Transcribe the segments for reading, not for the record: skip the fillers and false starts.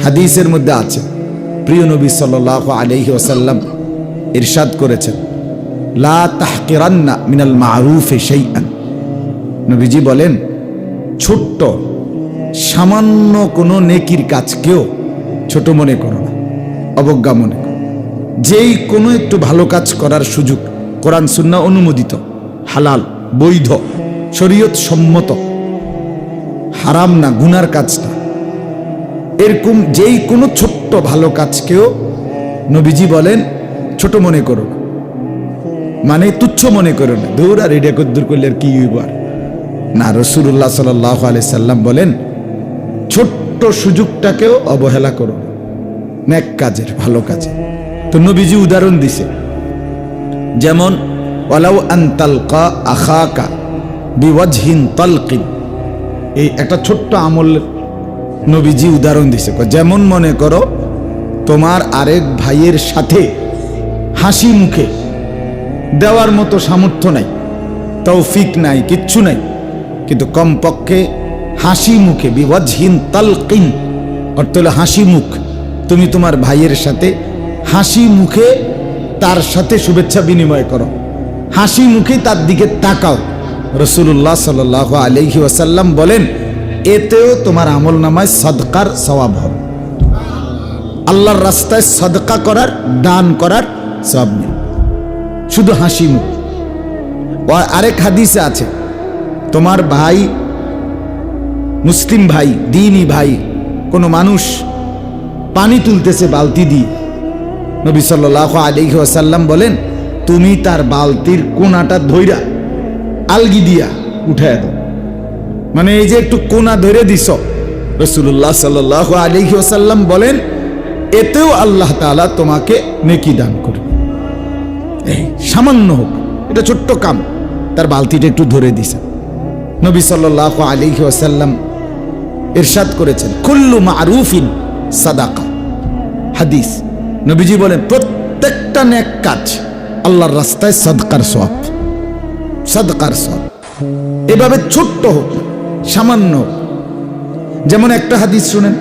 হাদিসের মধ্যে আছে, প্রিয় নবী সাল্লাল্লাহু আলাইহি ওয়াসাল্লাম ইরশাদ করেছেন, লা তাহকিরান্না মিনাল মারুফি শাইআন। নবীজি বলেন, ছোট্ট সামান্য কোনো নেকির কাজকেও ছোট মনে করো না, অবজ্ঞা মনে করো। যেই কোনো একটু ভালো কাজ করার সুযোগ কোরআন সুন্নাহ অনুমোদিত, হালাল, বৈধ, শরীয়ত সম্মত, হারাম না, গুনার কাজটা, এরকম যেই কোনো ছোট্ট ভালো কাজকেও নবীজি বলেন ছোট মনে করো না, মানে তুচ্ছ মনে করো না, দূর আর এটা কদ্দুর করলে আর কি হইবার না। রাসূলুল্লাহ সাল্লাল্লাহু আলাইহি সাল্লাম বলেন, ছোট্ট সুযোগটাকেও অবহেলা করো না, নেক কাজের, ভালো কাজে। তো নবীজি উদাহরণ দিছে, যেমন ওয়ালাউ আন তালকা আখাকা বিওয়াজহিন তালকিন, এই একটা ছোট্ট আমল নবীজি উদাহরণ দিছে। যেমন মনে করো তোমার আরেক ভাইয়ের সাথে হাসি মুখে দেওয়ার মতো সামর্থ্য নাই, তৌফিক নাই, কিচ্ছু নাই, কিন্তু কমপক্ষে হাসি মুখে, বিওয়াজহিন তালকিন অর্থ হলো হাসি মুখ, তুমি তোমার ভাইয়ের সাথে হাসি মুখে তার সাথে শুভেচ্ছা বিনিময় করো, হাসি মুখে তার দিকে তাকাও। রাসূলুল্লাহ সাল্লাল্লাহু আলাইহি ওয়াসাল্লাম বলেন, এতেও তোমার আমল নামায় সদকার সওয়াব হবে। আল্লাহর রাস্তায় সদকা করার, দান করার সওয়াব নেই, শুধু হাসি মুখ। আরেক হাদিসে আছে, তোমার ভাই, মুসলিম ভাই, দ্বীনি ভাই, কোনো মানুষ পানি তুলতেছে বালতি দিয়ে, নবী সাল্লাল্লাহু আলাইহি ওয়াসাল্লাম বলেন, তুমি তার বালতির কোনাটা ধইরা আলগি দিয়া উঠায় দাও, মানে এই যে একটু কোনা ধরে দিছ, রাসূলুল্লাহ সাল্লাল্লাহু আলাইহি ওয়াসাল্লাম বলেন, এতেও আল্লাহ তাআলা তোমাকে নেকি দান করবে। এই সামান্য হোক, এটা ছোট্ট কাম, তার বালতিটা একটু ধরে দিছে। নবী সাল্লাল্লাহু আলাইহি ওয়াসাল্লাম ইরশাদ করেছেন, কুল্লু মারুফিন সাদাকা। হাদিস, নবীজি বলেন, প্রত্যেকটা নেক কাজ আল্লাহর রাস্তায় সদকার সওয়াব, সদকার সওয়াব। এভাবে ছোট্ট হোক, সামান্য হোক। যেমন একটা হাদিস শুনেন,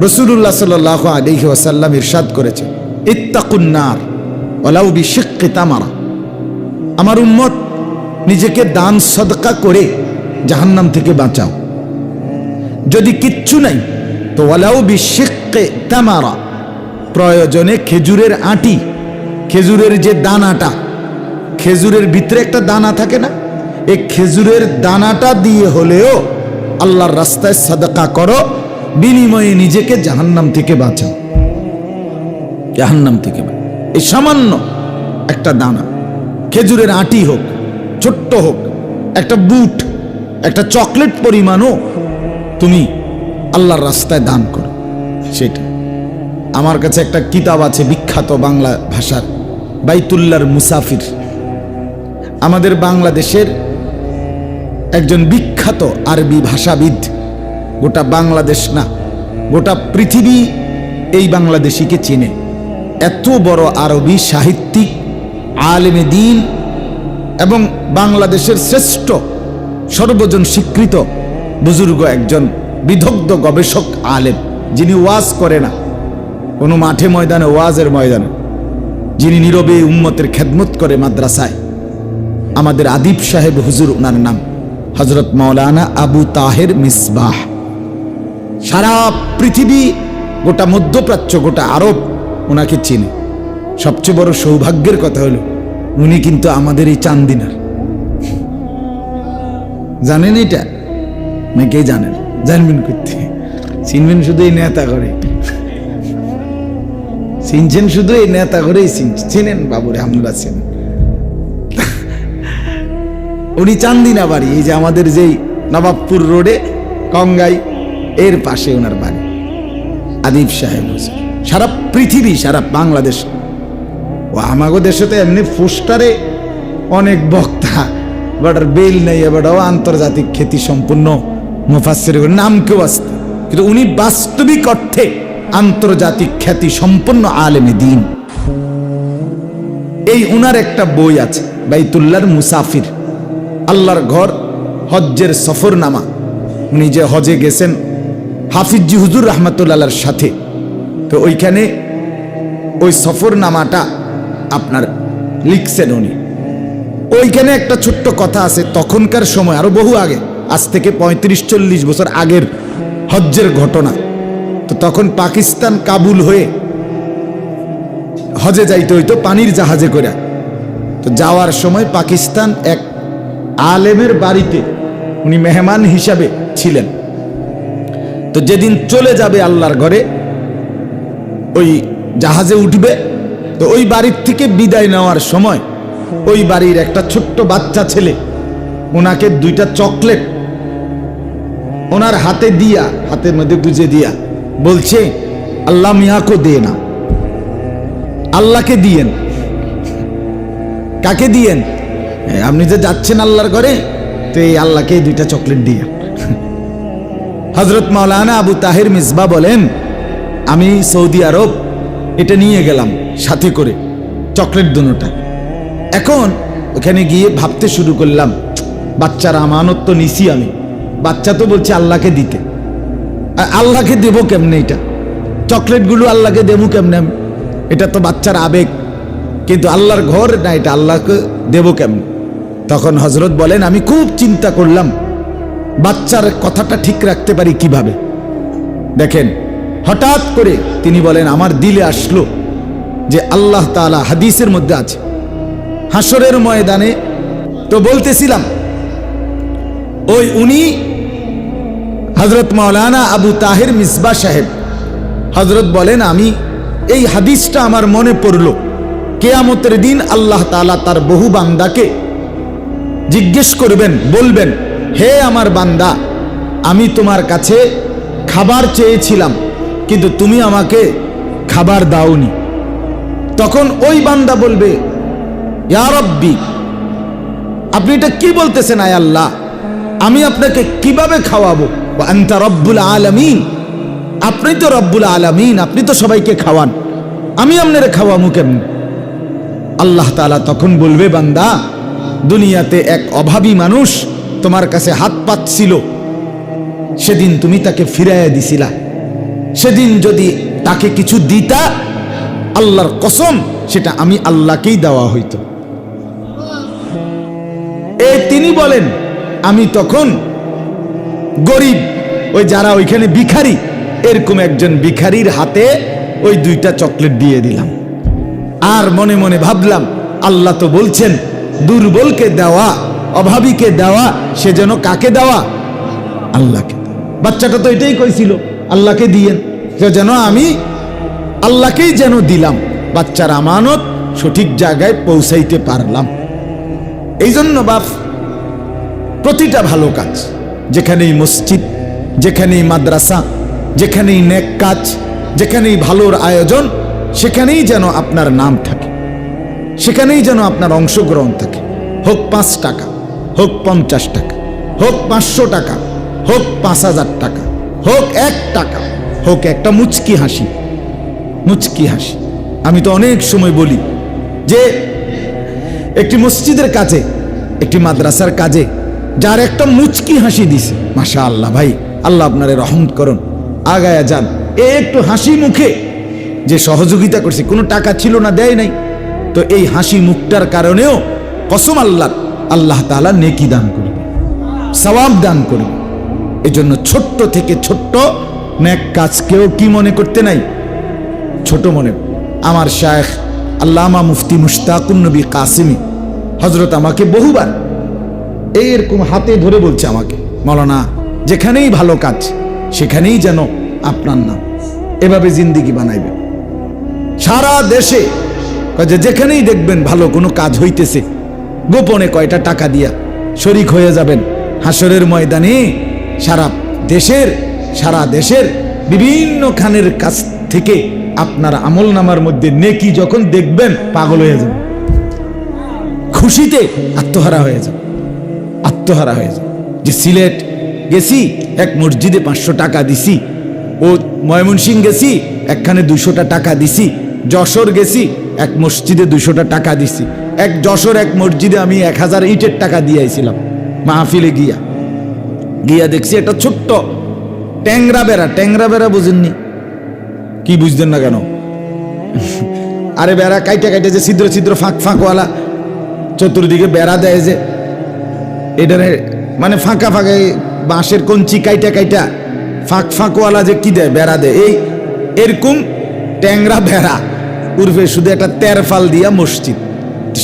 রাসূলুল্লাহ সাল্লাল্লাহু আলাইহি ওয়াসাল্লাম ইরশাদ করেছেন, ইত্তাকুন নার ওয়ালাউ বিশিক্কি তামারা। আমার উম্মত, নিজেকে দান সদকা করে জাহান্নাম থেকে বাঁচাও। যদি কিচ্ছু নাই তো ওয়ালাউ বিশিক্কি তামারা, প্রয়োজনে খেজুরের আটি, খেজুরের যে দানাটা, খেজুরের ভিতরে একটা দানা থাকে না, এই খেজুরের দানাটা দিয়ে হলেও আল্লাহর রাস্তায় সাদাকা করো, বিনিময়ে নিজেকে জাহান্নাম থেকে বাঁচাও, জাহান্নাম থেকে। এই সামান্য একটা দানা, খেজুরের আটি হোক, ছোট্ট হোক, একটা বুট, একটা চকলেট পরিমাণও তুমি আল্লাহর রাস্তায় দান করো। সেটা আমার কাছে একটা কিতাব আছে বিখ্যাত বাংলা ভাষার, বাইতুল্লাহর মুসাফির। আমাদের বাংলাদেশের একজন বিখ্যাত আরবি ভাষাবিদ, গোটা বাংলাদেশ না গোটা পৃথিবী এই বাংলাদেশিকে চেনে। এত বড় আরবি সাহিত্যিক, আলেমে দ্বীন এবং বাংলাদেশের শ্রেষ্ঠ, সর্বজন স্বীকৃত বুজুর্গ একজন বিদগ্ধ গবেষক আলেম, যিনি ওয়াজ করে না কোনো মাঠে ময়দানে, ওয়াজের ময়দানে, যিনি নীরবে উম্মতের খেদমত করে মাদ্রাসায়। আমাদের আদিব সাহেব হুজুর, ওনার নাম হযরত মাওলানা আবু তাহের মিসবাহ। সারা পৃথিবী, গোটা মধ্যপ্রাচ্য, গোটা আরব ওনাকে চেনে। সবচেয়ে বড় সৌভাগ্যের কথা হলো, উনি কিন্তু আমাদের এই চান্দিনার। জানেন এটা? নাকি জানেন? জানবেন করতে, চিনবেন শুধু এই নেতা করে, চিনছেন শুধু এই নেতা করেই চিনেন। বাবুরে আমরা চেনেন। উনি চান্দিনা বাড়ি, এই যে আমাদের যেই নবাবপুর রোডে কঙ্গাই, এর পাশে ওনার বাড়ি। আদিব সাহেব সারা পৃথিবী, সারা বাংলাদেশ ও আমাগো দেশে তো এমনি পোস্টারে অনেক বক্তা, বাট বেল নেই, এবারও আন্তর্জাতিক খ্যাতি সম্পূর্ণ মুফাসসির নাম কেউ আসতে, কিন্তু উনি বাস্তবিক অর্থে আন্তর্জাতিক খ্যাতি সম্পন্ন আলেমে দ্বীন। এই উনার একটা বই আছে, বাইতুল্লাহর মুসাফির, আল্লাহর ঘর, হজ্জের সফরনামা। উনি যে হজে গেছেন, হাফিজি হুজুর রহমতুল্লাহর সাথে। তো ওইখানে ওই সফরনামাটা আপনার লিখছেন উনি। ওইখানে একটা ছোট্ট কথা আছে, তখনকার সময় আরো বহু আগে, আজ থেকে 35-40 বছর আগের হজ্জের ঘটনা। তো তখন পাকিস্তান কাবুল হয়ে হজে যাইতে হইতো পানির জাহাজে করে। তো যাওয়ার সময় পাকিস্তান এক আলেমের বাড়িতে উনি মেহমান হিসাবে ছিলেন। তো যেদিন চলে যাবে আল্লাহর ঘরে, ওই জাহাজে উঠবে, তো ওই বাড়ির থেকে বিদায় নেওয়ার সময় ওই বাড়ির একটা ছোট্ট বাচ্চা ছেলে ওনাকে 2টা চকলেট ওনার হাতে দিয়া, হাতের মধ্যে গুজে দিয়া বলছে, আল্লাহ মিয়াকে দে না, আল্লাহকে দিয়েন। কাকে দিয়েন? আপনি যে যাচ্ছেন আল্লাহর ঘরে, তো এই আল্লাহকে 2টা চকলেট দিয়া। হযরত মাওলানা আবু তাহের মিসবা বলেন, আমি সৌদি আরব এটা নিয়ে গেলাম সাথে করে, চকলেট দুটোটা। এখন ওখানে গিয়ে ভাবতে শুরু করলাম, বাচ্চার আমানত তো নিছি আমি, বাচ্চা তো বলছে আল্লাহকে দিতে, আল্লাহকে দেব কেমনে? এটা চকলেটগুলো আল্লাহকে দেবো কেমনে আমি? এটা তো বাচ্চার আবেগ, কিন্তু আল্লাহর ঘর না, এটা আল্লাহকে দেব কেমনে? তখন হযরত বলেন, আমি খুব চিন্তা করলাম বাচ্চার কথাটা ঠিক রাখতে পারি কিভাবে। দেখেন, হঠাৎ করে তিনি বলেন, আমার দিলে আসলো যে আল্লাহ তাআলা হাদিসের মধ্যে আছে, হাসরের ময়দানে, তো বলতেছিলাম ওই উনি হযরত মাওলানা আবু তাহের মিসবা সাহেব, হযরত বলেন, আমি এই হাদিসটা আমার মনে পড়লো, কিয়ামতের দিন আল্লাহ তাআলা তার বহু বান্দাকে জিজ্ঞেস করবেন, বলবেন, হে আমার বান্দা, আমি তোমার কাছে খাবার চেয়েছিলাম কিন্তু তুমি আমাকে খাবার দাওনি। তখন ওই বান্দা বলবে, ইয়া রব্বি, আপনি এটা কি বলতেছেন আয় আল্লাহ, আমি আপনাকে কিভাবে খাওয়াবো? ওয়া আনতা রব্বুল আলামিন, আপনি তো রব্বুল আলামিন, আপনি তো সবাইকে খাওয়ান, আমি আপনারে খাওয়ামু কেমন? আল্লাহ তাআলা তখন বলবে, বান্দা, দুনিয়াতে এক অভাবী মানুষ তোমার কাছে হাত পাতছিল, সেদিন তুমি তাকে ফিরাইয়া দিছিলা, সেদিন যদি তাকে কিছু দিতা, আল্লাহর কসম সেটা আমি আল্লাহকেই দেওয়া হইতো। তিনি বলেন, আমি তখন গরিব, ওই যারা ওইখানে ভিখারি, এরকম একজন ভিখারির হাতে ওই 2টা চকলেট দিয়ে দিলাম। আর মনে মনে ভাবলাম, আল্লাহ তো বলছেন দুর্বলকে দেওয়া, অভাবীকে দেওয়া, সে যেন কাকে দেওয়া? আল্লাহকে। বাচ্চাটা তো এটাই কইছিল, আল্লাহকে দিয়েন, সে যেন আমি আল্লাহকেই যেন দিলাম, বাচ্চার আমানত সঠিক জায়গায় পৌঁছাইতে পারলাম। এই জন্য বাপ, প্রতিটা ভালো কাজ, যেখানেই মসজিদ, যেখানেই মাদ্রাসা, যেখানেই নেক কাজ, যেখানেই ভালোর আয়োজন, সেখানেই যেন আপনার নাম থাকে, সেখানেই যেন আপনার অংশগ্রহণ থাকে। হোক 5 টাকা, হোক 50 টাকা, হোক 500 টাকা, হোক 5000 টাকা, হোক 1 টাকা, হোক একটা মুচকি হাসি, মুচকি হাসি। আমি তো অনেক সময় বলি যে একটি মসজিদের কাজে, একটি মাদ্রাসার কাজে যার একটা মুচকি হাসি দিছে, মাশাআল্লাহ ভাই, আল্লাহ আপনারে রহমত করুন, আগায়া যান। একটু হাসি মুখে যে সহযোগিতা করছে, কোনো টাকা ছিল না, দেয় নাই, তো এই হাসি মুখটার কারণেও কসম আল্লাহ, আল্লাহ তাআলা নেকি দান করবে, সওয়াব দান করবে। এই জন্য ছোট্ট থেকে ছোট্ট নেক কাজকেও কি মনে করতে নাই, ছোট মনে। আমার শায়েখ আল্লামা মুফতি মুশতাকুন নবী কাসিমি হযরত আমাকে বহুবার এরকম হাতে ধরে বলছে আমাকে, মাওলানা, যেখানেই ভালো কাজ সেখানেই যেন আপনার নাম, এভাবে জিন্দেগি বানাইবে। সারা দেশে যেখানেই দেখবেন ভালো কোনো কাজ হইতেছে, গোপনে কয়টা টাকা দিয়া শরিক হয়ে যাবেন, হাসরের ময়দানে সারা দেশের বিভিন্ন খানের কাছ থেকে আপনার আমল নামার মধ্যে নেকি যখন দেখবেন, পাগল হয়ে যাবেন, খুশিতে আত্মহারা হয়ে যাবে, আত্মহারা হয়ে যাবে। যে সিলেট গেছি, এক মসজিদে 500 টাকা দিছি, ও ময়মনসিংহ গেছি, একখানে 200টা টাকা দিছি, যশোর গেছি, এক মসজিদে 200টা টাকা দিছি, এক যশোর এক মসজিদে আমি 1000 ইটের টাকা দিয়েছিলাম। মাহফিলে গিয়া দেখছি একটা ছোট্ট ট্যাংরা বেড়া, ট্যাংরা বেড়া বুঝেননি? কি বুঝতেন না কেন? আরে বেড়া কাইটা কাইটা যে ছিদ্র ছিদ্র ফাঁক ফাঁকওয়ালা চতুর্দিকে বেড়া দেয় যে, এটারে মানে ফাঁকা ফাঁকা বাঁশের কঞ্চি কাইটা কাইটা ফাঁক ফাঁকওয়ালা যে কি দেয়, বেড়া দেয়, এই এরকম ট্যাংরা বেড়া উর্ফে শুধু একটা তেরফাল দিয়া মসজিদ।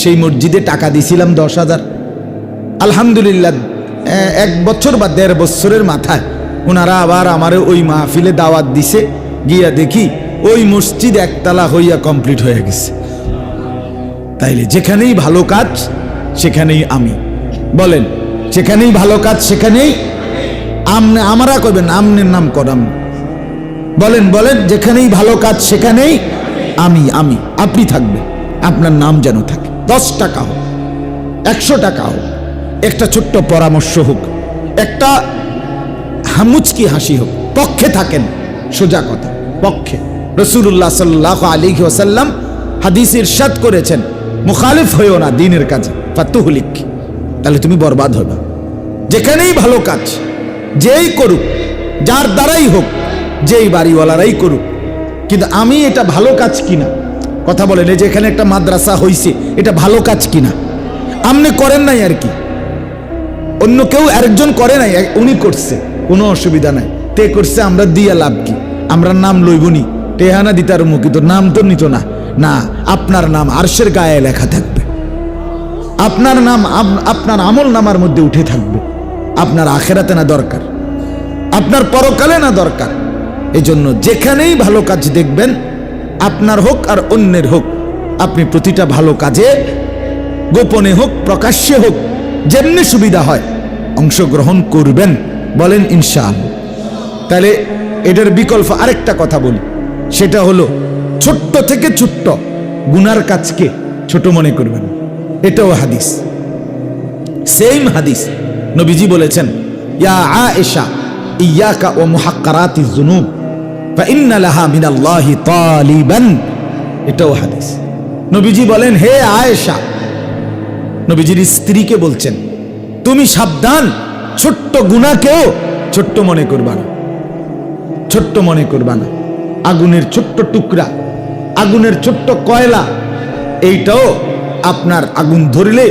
সেই মসজিদে টাকা দিছিলাম 10,000। আলহামদুলিল্লাহ 1 বছর বা 1.5 বছরের মাথায় ওনারা আবার আমারে ওই মাহফিলে দাওয়াত দিছে, গিয়া দেখি ওই মসজিদ একতলা হইয়া কমপ্লিট হয়ে গেছে। তাইলে যেখানেই ভালো কাজ সেখানেই আমি, বলেন যেখানেই ভালো কাজ সেখানেই আমনে, আমরা করবেন আমনের নাম করাম, বলেন বলেন যেখানেই ভালো কাজ সেখানেই আমি, আপনি থাকবে, আপনার নাম যেন থাকে। 10 টাকা হোক, 100 টাকা হোক, একটা ছোট্ট পরামর্শ হোক, একটা হামুচকি হাসি হোক, পক্ষে থাকেন। সোজা কথা, পক্ষে। রাসূলুল্লাহ সাল্লাল্লাহু আলাইহি ওয়াসাল্লাম হাদিসে ইরশাদ করেছেন, মুখালিফ হইও না দ্বীনের কাজে, ফাতুহলিক, তাহলে তুমি বরবাদ হবে। যেখানেই ভালো কাজ যেই করুক, যার দ্বারাই হোক, যেই বাড়িওয়ালারাই করুক, কিন্তু আমি এটা ভালো কাজ কিনা, কথা বলেন, এই যে এখানে একটা মাদ্রাসা হইছে, এটা ভালো কাজ কিনা? আপনি করেন নাই আর কি, অন্য কেউ আরেকজন করে নাই, উনি করছে, কোনো অসুবিধা নাই, তে করছে, আমরা দিয়া লাভ কি? আমরা নাম লইবনি, টেহানা দিতার মুখ, কিন্তু নাম তো নিত না। না, আপনার নাম আরশের গায়ে লেখা থাকবে, আপনার নাম আপনার আমল নামার মধ্যে উঠে থাকবে। আপনার আখেরাতে না দরকার, আপনার পরকালে না দরকার। এজন্য যেখানেই ভালো কাজ দেখবেন, আপনার হোক আর অন্যের হোক, আপনি প্রতিটা ভালো কাজে গোপনে হোক প্রকাশ্যে হোক, যেমনি সুবিধা হয় অংশগ্রহণ করবেন, বলেন ইনশাআল্লাহ। তাহলে এটার বিকল্প আরেকটা কথা বলি, সেটা হলো ছোট্ট থেকে ছোট্ট গুনার কাজকে ছোট মনে করবেন। এটাও হাদিস, সেম হাদিস। নবীজি বলেছেন, ইয়া আয়েশা ইয়াকা ওয়া মুহাক্কারাতিজ যুনুব ফাইন্না লাহা মিনাল্লাহি তালিবান। এটাও হাদিস। নবীজি বলেন, হে আয়েশা, নবীজির স্ত্রীকে বলছেন, তুমি সাবধান, ছোট্ট গুনাহকেও ছোট্ট মনে করবা না, ছোট্ট মনে করবা না। আগুনের ছোট্ট টুকরা, আগুনের ছোট্ট কয়লা, এইটাও আপনার আগুন ধরলে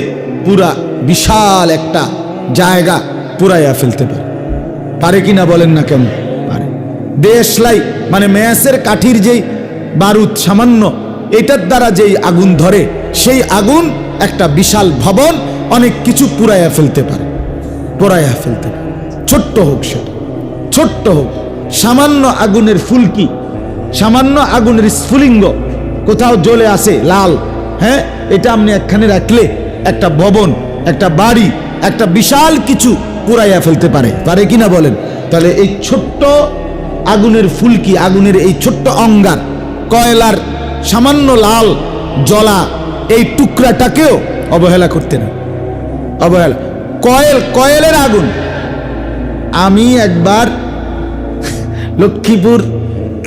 পুরা বিশাল একটা জায়গা পুরাইয়া ফেলতে পারে। পারে কিনা বলেন না? কেন পারে। দেশলাই মানে মেয়াসের কাঠির যেই বারুদ সামান্য, এটার দ্বারা যেই আগুন ধরে, সেই আগুন একটা বিশাল ভবন, অনেক কিছু পুরাইয়া ফেলতে পারে, পোড়াইয়া ফেলতে পারে। ছোট্ট হোক সেটা, ছোট্ট হোক, সামান্য আগুনের ফুলকি, সামান্য আগুনের স্ফুলিঙ্গ কোথাও জ্বলে আসে লাল, হ্যাঁ, এটা আপনি একখানে রাখলে একটা ভবন, একটা বাড়ি, একটা বিশাল কিছু পুরাইয়া ফেলতে পারে, পারে কিনা বলেন? তাহলে এই ছোট্ট আগুনের ফুলকি, আগুনের এই ছোট্ট অঙ্গার, কয়লার সামান্য লাল জ্বলা এই টুকরাটাকেও অবহেলা করতে না, অবহেলা। কয়েলের আগুন। আমি একবার লক্ষ্মীপুর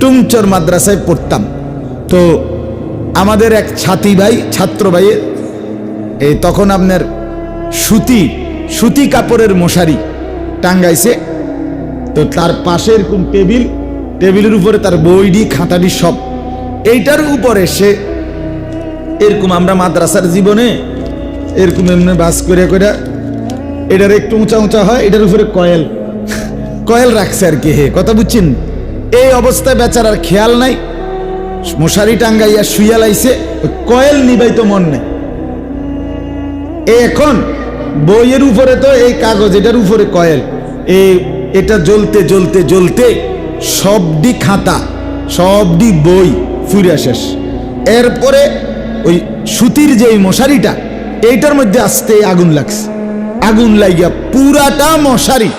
টুমচর মাদ্রাসায় পড়তাম, তো আমাদের এক ছাত্র ভাইয়ের এই তখন আপনার সুতি কাপড়ের মশারি টাঙ্গাইছে, তো তার পাশে এরকম টেবিলের উপরে তার বইডি খাতাডি সব, এইটার উপরে সে এরকম, আমরা মাদ্রাসার জীবনে এরকম এমনি বাস করে করে এটার একটু উঁচা উঁচা হয়, এটার উপরে কয়েল রাখছে আর কি, হে কথা বুঝছেন? এই অবস্থায় বেচারার খেয়াল নাই, মশারি টাঙ্গাইয়া শুইয়া লাইছে, কয়েল নিবাইতো মন নেই। এখন বইয়ের উপরে তো এই কাগজ, এটার উপরে কয়েল, এটা জ্বলতে জ্বলতে জ্বলতে সবডি খাতা, সবডি বই ফুরিয়া শেষ। এরপরে ওই সুতির যে মশারিটা, এইটার মধ্যে আস্তে আগুন লাগছে, আগুন লাগিয়া পুরাটা মশারি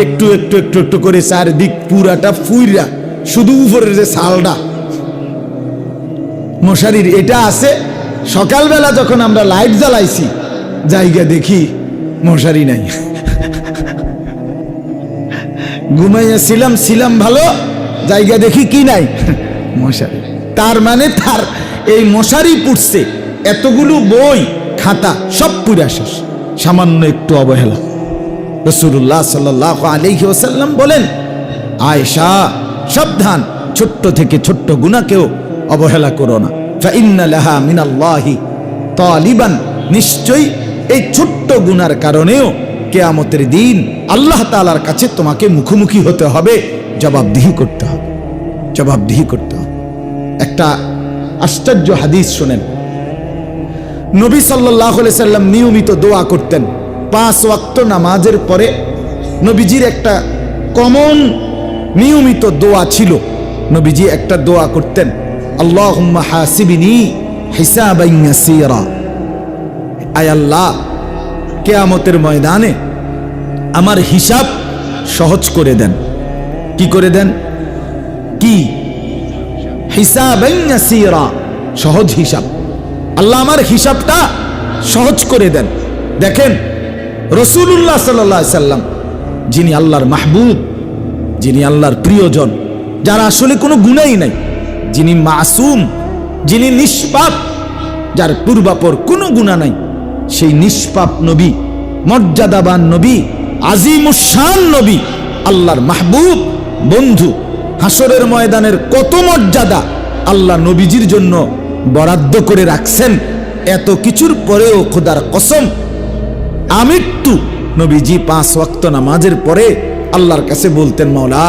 একটু একটু একটু একটু করে চারদিক পুরাটা ফুইরা, শুধু উপরের যে ছালটা মশারির এটা আছে। সকালবেলা যখন আমরা লাইট জ্বালাইছি, জায়গা দেখি মশারি নাই। ঘুমাইয়াছিলাম ভালো, জায়গা দেখি কি নাই, মশারি। তার মানে তার এই মশারি পুড়ছে, এতগুলো বই খাতা সব পুরা শেষ, সামান্য একটু অবহেলা। রাসূলুল্লাহ সাল্লাল্লাহু আলাইহি ওয়াসাল্লাম বলেন, আয়েশা সাবধান, ছোট্ট থেকে ছোট্ট গুনাহকেও অবহেলা করো না। ফাইন্না লাহা মিনাল্লাহি তালিবান, নিশ্চয়ই এই ছোট্ট গুনার কারণেও কিয়ামতের দিন আল্লাহ তাআলার কাছে তোমাকে মুখোমুখি হতে হবে, জবাবদিহি করতে হবে, জবাবদিহি করতে হবে। একটা আশ্চর্য হাদিস শোনেন। নবী সাল্লাল্লাহু আলাইহি সাল্লাম নিয়মিত দোয়া করতেন। 5 ওয়াক্ত নামাজের পরে নবীজির একটা কমন নিয়মিত দোয়া ছিল। নবীজি একটা দোয়া করতেন, আল্লাহুম্মা হাসিবনি হিসাবান ইয়াসীরা। আয় আল্লাহ, কিয়ামতের ময়দানে আমার হিসাব সহজ করে দেন। কি করে দেন? কি? হিসাবান ইয়াসীরা, সহজ হিসাব। আল্লাহ আমার হিসাবটা সহজ করে দেন। দেখেন, রাসূলুল্লাহ সাল্লাল্লাহু আলাইহি সাল্লাম, যিনি আল্লাহর মাহবুব, যিনি আল্লাহর প্রিয়জন, যার আসলে কোনো গুনাহই নাই, যিনি মাসুম, যিনি নিষ্পাপ, যার পূর্বাপর কোনো গুনাহ নাই, সেই নিষ্পাপ নবী, মর্যাদাবান নবী, আজিমুশ শান নবী, আল্লাহর মাহবুব বন্ধু, হাসরের ময়দানের কত মর্যাদা আল্লাহ নবীজির জন্য বরাদ্দ করে রাখছেন। এত কিছুর পরেও খোদার কসম, আমৃত্যু নবীজি 5 ওয়াক্ত নামাজের পরে আল্লাহর কাছে বলতেন, মাওলা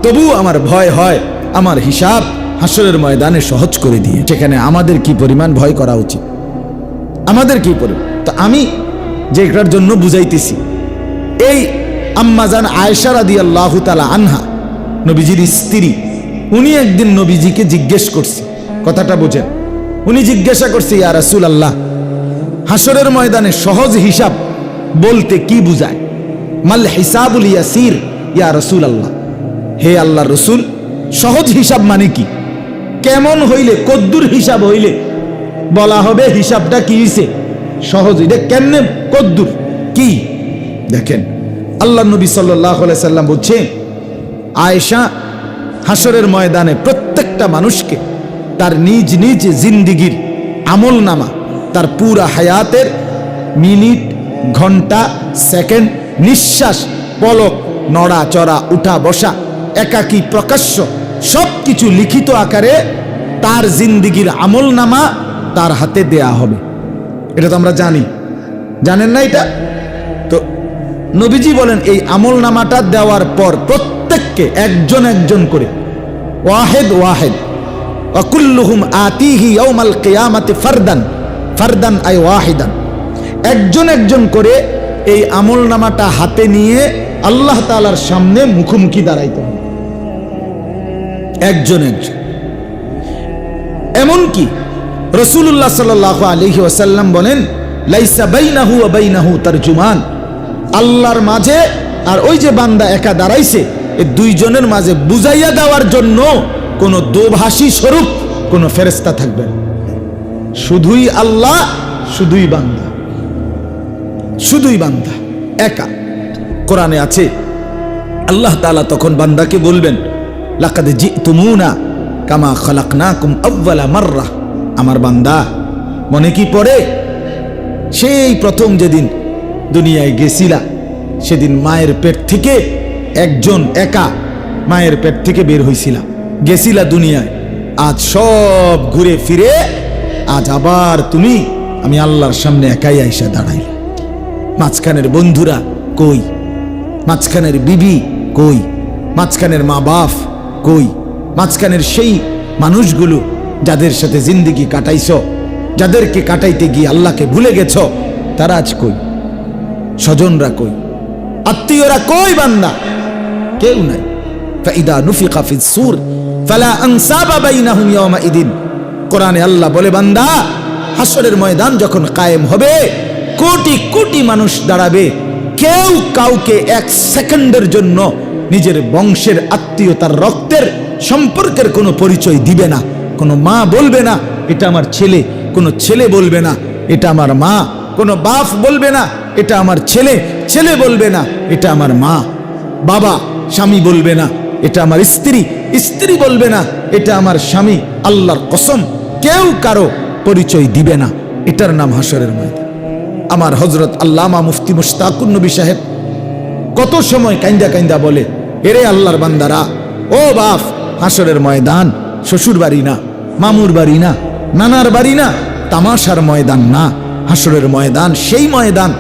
তবু আমার ভয় হয় আমার হিসাব হাসরের ময়দানে সহজ করে দিয়ে। সেখানে আমাদের কি পরিমাণ ভয় করা উচিত, আমাদের কি পরিমাণ। তো আমি যেটার জন্য বুঝাইতেছি, এই আম্মাজান আয়েশা রাদিয়াল্লাহু তাআলা আনহা, নবীজির স্ত্রী, উনি একদিন নবীজিকে জিজ্ঞেস করছে, কথাটা বোঝেন, উনি জিজ্ঞাসা করছে, ইয়া রাসূলুল্লাহ, হাসরের ময়দানে সহজ হিসাব বলতে কি বুঝায়? মাল হিসাবুল ইয়াসির ইয়া রাসূলুল্লাহ, হে আল্লাহর রাসূল, সহজ হিসাব মানে কি? কেমন হইলে, কদ্দুর হিসাব হইলে বলা হবে হিসাবটা কি হইছে সহজ? এটা কেমনে, কদ্দুর কি? দেখেন, আল্লাহ নবী সাল্লাল্লাহু আলাইহি সাল্লাম বলছে, আয়েশা হাসরের ময়দানে প্রত্যেকটা মানুষকে তার নিজ নিজ জিন্দিগির আমল নামা, তার পুরা হায়াতের মিনিট, ঘন্টা, সেকেন্ড, নিঃশ্বাস, পলক, নড়াচড়া, উঠা বসা, একাকী, প্রকাশ্য, সব কিছু লিখিত আকারে তার জিন্দিগির আমল নামা তার হাতে দেয়া হবে। এটা তো আমরা জানি, জানেন না এটা? তো নবীজি বলেন, এই আমল নামাটা দেওয়ার পর প্রত্যেককে একজন একজন করে, ওয়াহেদ ওয়াহেদ, ওয়াকুল্লুহুম আতিহি ইয়াউমাল কিয়ামাতি ফারদান, ফারদান আই ওয়াহিদান, একজন একজন করে এই আমল নামাটা হাতে নিয়ে আল্লাহ তাআলার সামনে মুখোমুখি দাঁড়াইতে হবে, একজন একজন। এমনকি রাসূলুল্লাহ সাল্লাল্লাহু আলাইহি ওয়াসাল্লাম বলেন, লাইসা বাইনাহু ওয়া বাইনাহু তারজুমান, আল্লাহর মাঝে আর ওই যে বান্দা একা দাঁড়াইছে, এই দুইজনের মাঝে বুঝাইয়া দেওয়ার জন্য কোনো দোভাষী স্বরূপ কোনো ফেরেশতা থাকবে না। শুধুই আল্লাহ, শুধুই বান্দা, শুধুই বান্দা একা। কোরআনে আছে, আল্লাহ তাআলা তখন বান্দাকে বলবেন, লাকাদ জিতুমুনা কামা খালাকনাকুম আউয়ালা মাররা, আমার বান্দা মনে কি পড়ে সেই প্রথম যেদিন দুনিয়ায় গেছিলা, সেদিন মায়ের পেট থেকে একজন একা মায়ের পেট থেকে বের হইছিলা, গেছিলা দুনিয়ায়, আজ সব ঘুরে ফিরে আজ আবার তুমি আমি আল্লাহর সামনে একাই আইসা দাঁড়াইলা। মাঝখানের বন্ধুরা কই? মাঝখানের বিবি কই? মাঝখানের মা বাপ কই? মাঝখানের সেই মানুষগুলো যাদের সাথে জিন্দেগি কাটাইছ, যাদেরকে কাটাইতে গিয়ে আল্লাহকে ভুলে গেছ, তারা আজ কই? স্বজনরা কই? আত্মীয়রা কই? বান্দা কেউ নাই। ফাইদা নুফিকা ফিস সূর ফালা আনসাবা বাইনাহুম ইয়াওমাইদিন, কোরআনে আল্লাহ বলে, বান্দা হাসরের ময়দান যখন কায়েম হবে, কোটি কোটি মানুষ দাঁড়াবে, কেউ কাউকে এক সেকেন্ডের জন্য নিজের বংশের, আত্মীয়তার, রক্তের সম্পর্কের কোনো পরিচয় দিবে না। কোনো মা বলবে না এটা আমার ছেলে, কোনো ছেলে বলবে না এটা আমার মা, কোনো বাপ বলবে না এটা আমার ছেলে, ছেলে বলবে না এটা আমার মা, বাবা, স্বামী বলবে না এটা আমার স্ত্রী, স্ত্রী বলবে না এটা আমার স্বামী। আল্লাহর কসম, কেউ কারো পরিচয় দিবে না। এটার নাম হাসরের ময়দান। আমার হযরত আল্লামা মুফতি মুশতাকুন নবী সাহেব কত সময় কাইন্দা কাইন্দা বলে, এরে আল্লাহর বান্দারা, ও বাপ, হাসরের ময়দান শ্বশুর বাড়ি না, মামুর বাড়ি না, নানার বাড়ি না, তামাশার ময়দান না। হাসরের ময়দান সেই ময়দান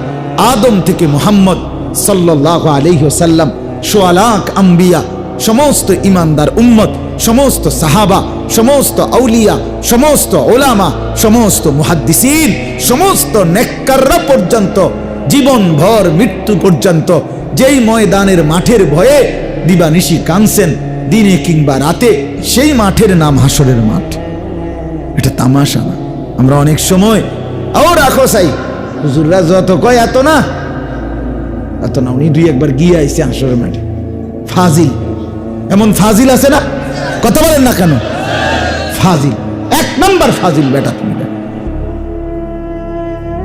আদম থেকে মুহাম্মদ সাল্লাল্লাহু আলাইহি ওয়াসাল্লাম, সোয়া লাখ আম্বিয়া, সমস্ত ইমানদার উম্মত, সমস্ত সাহাবা, সমস্ত আউলিয়া, সমস্ত ওলামা, সমস্ত মুহাদ্দিসিন, সমস্ত নেককাররা পর্যন্ত জীবনভর মৃত্যু পর্যন্ত যেই ময়দানের মাঠের ভয়ে দিবানিশি কানছেন, দিনে কিংবা রাতে, সেই মাঠের নাম হাসরের মাঠ। এটা তামাশা না। আমরা অনেক সময় ও রাখো সাই হুজুররা যত কয় এত না, এত না। উনি দুই একবার গিয়ে আইছে হাসরের মাঠে। ফাজিল, এমন ফাজিল আছে না? কথা বলেন না কেন? ফাজিল, এক নাম্বার ফাজিল বেটা তুমি।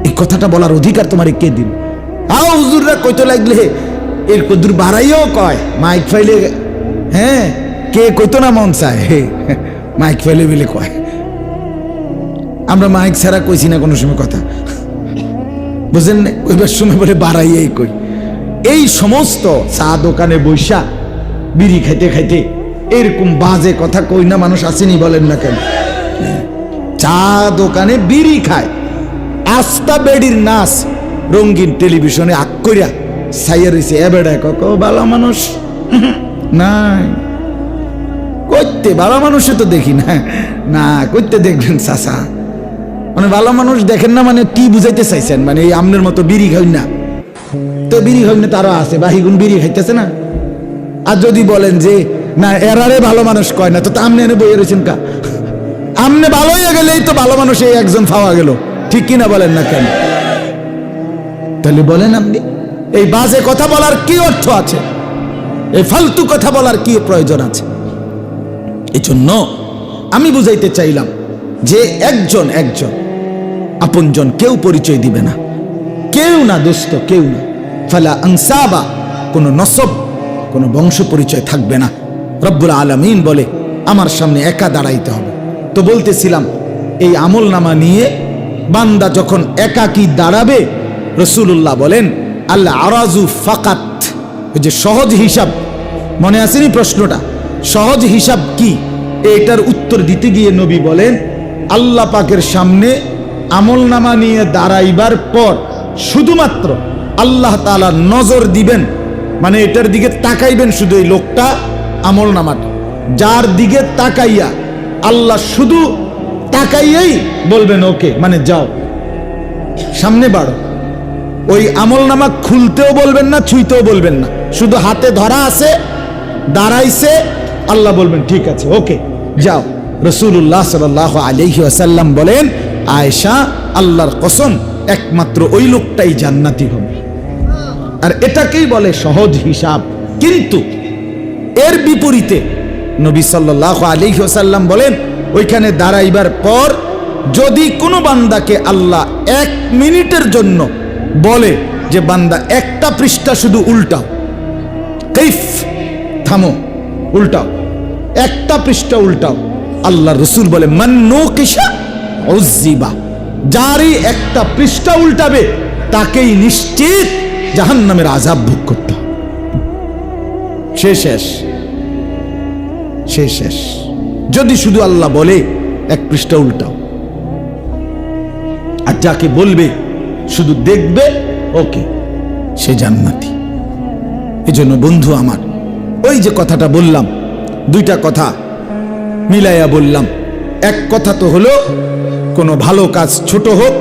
এই কথাটা বলার অধিকার তোমার কে দিন? আও হুজুররা কইতে লাগলে এর কদুর বাড়াইও কয় মাইক ফাইলে, হ্যাঁ কে কইতো না মন চায় মাইক ফাইলে বলে কয়। আমরা মাইক ছাড়া কইছি না কোনো সময় কথা, বুঝেন না? ওইবার সময় বলে বাড়াইয়াই কই। এই সমস্ত চা দোকানে বৈশা বিড়ি খাইতে খাইতে এরকম বাজে কথা কই না মানুষ আসেনি, বলেন না কেন? চা দোকানে বিড়ি খায়, আস্তা বেড়ির নাচ রঙিন টেলিভিশনে আগ করিয়া সাইয়া রয়েছে। এবেড়ায় কক ভালো মানুষ নাই, করতে ভালো মানুষে তো দেখি না। না করতে দেখবেন চাচা, মানে ভালো মানুষ দেখেন না, মানে কি বুঝাইতে চাইছেন? মানে এই আমনের মতো বিড়ি খাই না, তো বিড়ি খাই না তারও আছে, বাহিগুন বিড়ি খাইতেছে না। আর যদি বলেন যে না এরারে ভালো মানুষ কয় না, তো আমনে এনে বইয়ে রয়েছেন কা? আমনে ভালো হয়ে গেলেই তো ভালো মানুষ এই একজন পাওয়া গেল, ঠিক কিনা বলেন না কেন? তাহলে বলেন আপনি এই বাজে কথা বলার কি অর্থ আছে? এই ফালতু কথা বলার কি প্রয়োজন আছে? এই জন্য আমি বুঝাইতে চাইলাম যে একজন আপনজন কেউ পরিচয় দিবে না, কেউ না দোস্ত, কেউ না। ফালা আনসাবা, কোনো নসব, কোনো বংশ পরিচয় থাকবে না। রব্বুল আলামিন বলে আমার সামনে একা দাঁড়াইতে হবে। তো বলতেছিলাম এই আমল নামা নিয়ে বান্দা যখন একাকী দাঁড়াবে, রাসূলুল্লাহ বলেন আল্লাহ আরাজু ফাকাত, ওই যে সহজ হিসাব, মনে আসেনি প্রশ্নটা? সহজ হিসাব কি? এটার উত্তর দিতে গিয়ে নবী বলেন আল্লাহ পাকের সামনে আমল নামা নিয়ে দাঁড়াইবার পর শুধুমাত্র আল্লাহ তাআলা নজর দিবেন, মানে এটার দিকে তাকাইবেন শুধু, এই লোকটা আমল নামাটা যার দিকে তাকাইয়া আল্লাহ শুধু তাকাইয়াই বলবেন ওকে, মানে যাও সামনে বাড়ো। ওই আমল নামা খুলতেও বলবেন না, ছুঁইতেও বলবেন না, শুধু হাতে ধরা আছে, দাঁড়াইছে, আল্লাহ বলবেন ঠিক আছে ওকে যাও। রাসূলুল্লাহ সাল্লাল্লাহু আলাইহি ওয়াসাল্লাম বলেন আয়েশা, আল্লাহর কসম একমাত্র ওই লোকটাই জান্নাতি হবে। আর এটাকেই বলে সহজ হিসাব। কিন্তু এর বিপরীতে নবী সাল্লাল্লাহু আলাইহি ওয়াসাল্লাম বলেন ওইখানে দাঁড়াইবার পর যদি কোনো বান্দাকে আল্লাহ 1 মিনিটের জন্য বলে যে বান্দা একটা পৃষ্ঠা শুধু উল্টাও, কাইফ, থামো, উল্টাও, একটা পৃষ্ঠা উল্টাও, আল্লাহ রসুল বলে মান নুকিশা উযিবা, যারই একটা পৃষ্ঠা উল্টাবে তাকেই নিশ্চিত জাহান্নামের আযাব ভোগ করতে হবে। শেষ। যদি শুধু আল্লাহ বলে 1 পৃষ্ঠা উল্টাও, আর যাকে বলবে শুধু দেখবে ওকে, সে জান্নাতি। এজন্য বন্ধু আমার, ওই যে কথাটা বললাম, 2টা কথা মিলাইয়া বললাম। এক কথা তো হলো কোনো ভালো কাজ ছোট হোক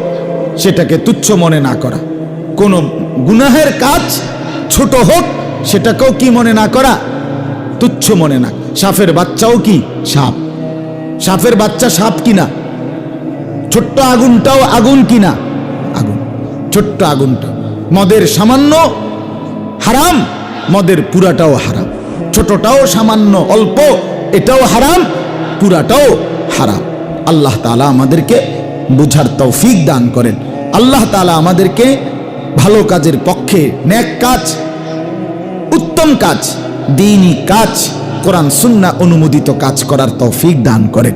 সেটাকে তুচ্ছ মনে না করা, কোনো গুনাহের কাজ ছোট হোক সেটাকেও কি মনে না করা, তুচ্ছ মনে না। সাপের বাচ্চাও কি সাপ, সাপের বাচ্চা সাপ কিনা, ছোট্ট আগুনটাও আগুন কিনা, আগুন, ছোট্ট আগুনটা। মদের সামান্য হারাম, মদের পুরাটাও হারাম, ছোটটাও সামান্য অল্প এটাও হারাম, পুরাটাও হারাম। আল্লাহ তাআলা আমাদেরকে বুঝার তৌফিক দান করেন। আল্লাহ তাআলা আমাদেরকে ভালো কাজের পক্ষে, নেক কাজ, উত্তম কাজ, দ্বীনি কাজ, কোরআন সুন্নাহ অনুমোদিত কাজ করার তৌফিক দান করেন।